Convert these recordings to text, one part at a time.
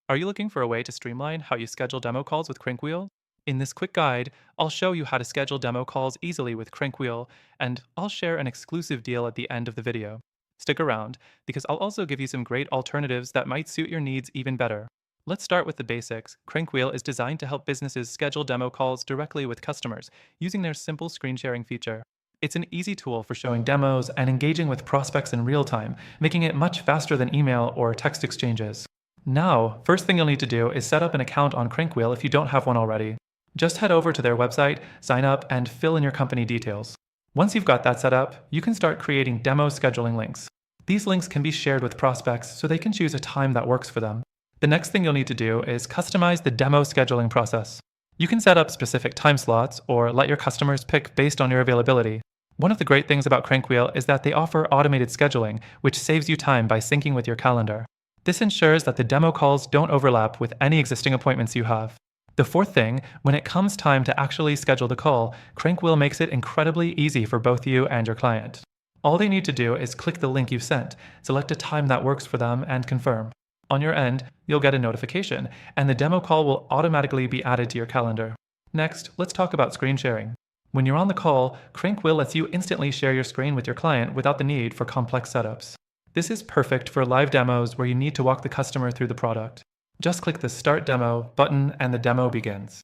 Are you looking for a way to streamline how you schedule demo calls with CrankWheel? In this quick guide, I'll show you how to schedule demo calls easily with CrankWheel, and I'll share an exclusive deal at the end of the video. Stick around, because I'll also give you some great alternatives that might suit your needs even better. Let's start with the basics. CrankWheel is designed to help businesses schedule demo calls directly with customers using their simple screen sharing feature. It's an easy tool for showing demos and engaging with prospects in real time, making it much faster than email or text exchanges. Now, first thing you'll need to do is set up an account on CrankWheel if you don't have one already. Just head over to their website, sign up, and fill in your company details. Once you've got that set up, you can start creating demo scheduling links. These links can be shared with prospects so they can choose a time that works for them. The next thing you'll need to do is customize the demo scheduling process. You can set up specific time slots or let your customers pick based on your availability. One of the great things about CrankWheel is that they offer automated scheduling, which saves you time by syncing with your calendar. This ensures that the demo calls don't overlap with any existing appointments you have. The fourth thing, when it comes time to actually schedule the call, CrankWheel makes it incredibly easy for both you and your client. All they need to do is click the link you sent, select a time that works for them, and confirm. On your end, you'll get a notification, and the demo call will automatically be added to your calendar. Next, let's talk about screen sharing. When you're on the call, CrankWheel lets you instantly share your screen with your client without the need for complex setups. This is perfect for live demos where you need to walk the customer through the product. Just click the Start Demo button and the demo begins.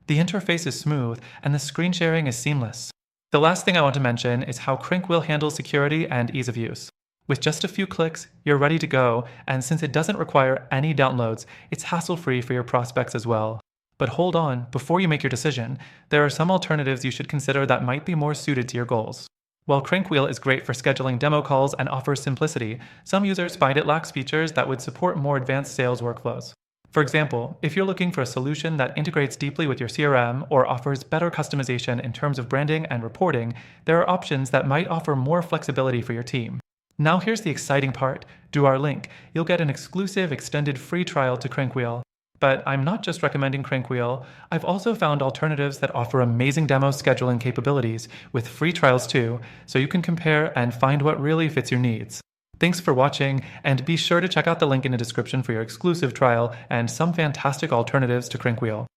The interface is smooth and the screen sharing is seamless. The last thing I want to mention is how CrankWheel handles security and ease of use. With just a few clicks, you're ready to go, and since it doesn't require any downloads, it's hassle-free for your prospects as well. But hold on, before you make your decision, there are some alternatives you should consider that might be more suited to your goals. While CrankWheel is great for scheduling demo calls and offers simplicity, some users find it lacks features that would support more advanced sales workflows. For example, if you're looking for a solution that integrates deeply with your CRM or offers better customization in terms of branding and reporting, there are options that might offer more flexibility for your team. Now here's the exciting part. Through our link, you'll get an exclusive extended free trial to CrankWheel. But I'm not just recommending CrankWheel, I've also found alternatives that offer amazing demo scheduling capabilities with free trials too, so you can compare and find what really fits your needs. Thanks for watching, and be sure to check out the link in the description for your exclusive trial and some fantastic alternatives to CrankWheel.